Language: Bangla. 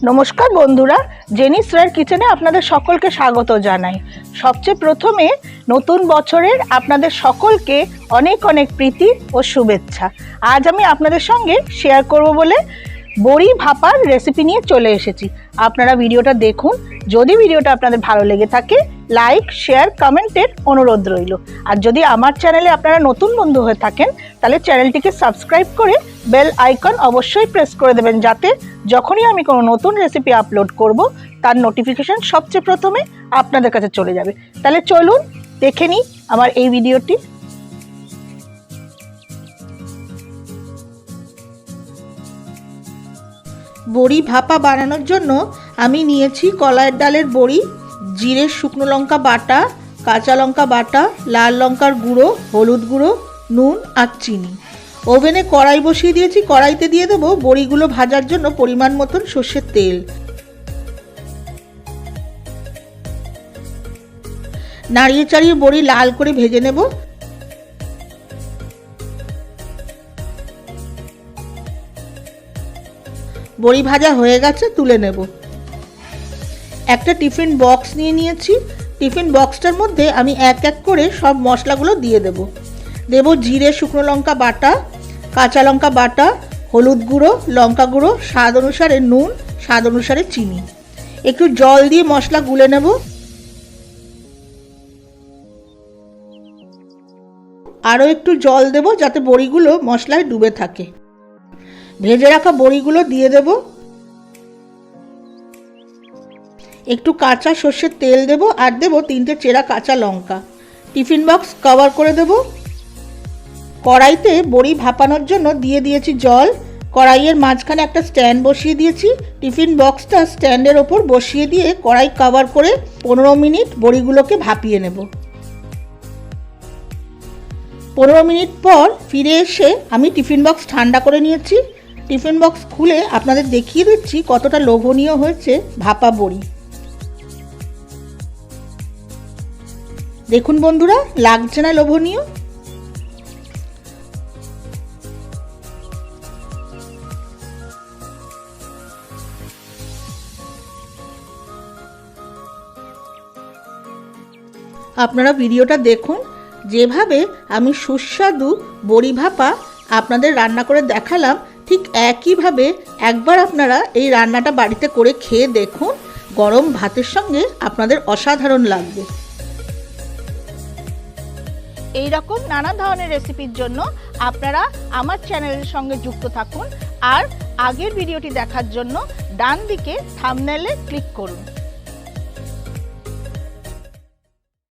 নমস্কার বন্ধুরা, জেনিস রায়ের কিচেনে আপনাদের সকলকে স্বাগত জানাই। সবচেয়ে প্রথমে নতুন বছরের আপনাদের সকলকে অনেক অনেক প্রীতি ও শুভেচ্ছা। আজ আমি আপনাদের সঙ্গে শেয়ার করব বলে বড়ি ভাপার রেসিপি নিয়ে চলে এসেছি। আপনারা ভিডিওটা দেখুন। যদি ভিডিওটা আপনাদের ভালো লেগে থাকে লাইক, শেয়ার, কমেন্টের অনুরোধ রইল। আর যদি আমার চ্যানেলে আপনারা নতুন বন্ধু হয়ে থাকেন তাহলে চ্যানেলটিকে সাবস্ক্রাইব করে বেল আইকন অবশ্যই প্রেস করে দেবেন, যাতে যখনই আমি কোনো নতুন রেসিপি আপলোড করব তার নোটিফিকেশন সবচেয়ে প্রথমে আপনাদের কাছে চলে যাবে। তাহলে চলুন দেখে নিই আমার এই ভিডিওটি। বড়ি ভাপা বানানোর জন্য আমি নিয়েছি কলাইয়ের ডালের বড়ি, জিরে শুকনো লঙ্কা বাটা, কাঁচা লঙ্কা বাটা, লাল লঙ্কার গুঁড়ো, হলুদ গুঁড়ো, নুন আর চিনি। ওভেনে কড়াই বসিয়ে দিয়েছি। কড়াইতে দিয়ে দেবো বড়িগুলো ভাজার জন্য পরিমাণ মতন সর্ষের তেল। নাড়িয়ে চাড়িয়ে বড়ি লাল করে ভেজে নেব। বড়ি ভাজা হয়ে গেছে, তুলে নেব। একটা টিফিন বক্স নিয়ে নিয়েছি। টিফিন বক্সটার মধ্যে আমি এক এক করে সব মশলাগুলো দিয়ে দেব জিরে শুকনো লঙ্কা বাটা, কাঁচা লঙ্কা বাটা, হলুদ গুঁড়ো, লঙ্কা গুঁড়ো, স্বাদ অনুসারে নুন, স্বাদ অনুসারে চিনি। একটু জল দিয়ে মশলা গুলে নেব। আরও একটু জল দেব যাতে বড়িগুলো মশলায় ডুবে থাকে। ভেজে রাখা বড়িগুলো দিয়ে দেব। একটু কাঁচা সর্ষের তেল দেব আর দেব 3টে চেরা কাঁচা লঙ্কা। টিফিন বক্স কভার করে দেব। কড়াইতে বড়ি ভাপানোর জন্য দিয়ে দিয়েছি জল। কড়াইয়ের মাঝখানে একটা স্ট্যান্ড বসিয়ে দিয়েছি। টিফিন বক্সটা স্ট্যান্ডের ওপর বসিয়ে দিয়ে কড়াই কভার করে 15 মিনিট বড়িগুলোকে ভাপিয়ে নেব। 15 মিনিট পর ফিরে এসে আমি টিফিন বক্স ঠান্ডা করে নিয়েছি। টিফিন বক্স খুলে আপনাদের দেখিয়ে দিচ্ছি কতটা লোভনীয় হয়েছে ভাপা বড়ি। দেখুন বন্ধুরা, লাগছে না লোভনীয়? আপনারা ভিডিওটা দেখুন। যেভাবে আমি সুস্বাদু বড়ি ভাপা আপনাদের রান্না করে দেখালাম, ঠিক একইভাবে একবার আপনারা এই রান্নাটা বাড়িতে করে খেয়ে দেখুন। গরম ভাতের সঙ্গে আপনাদের অসাধারণ লাগবে। এই রকম নানা ধরনের রেসিপির জন্য আপনারা আমার চ্যানেলের সঙ্গে যুক্ত থাকুন। আর আগের ভিডিওটি দেখার জন্য ডান দিকে থাম্বনেলে ক্লিক করুন।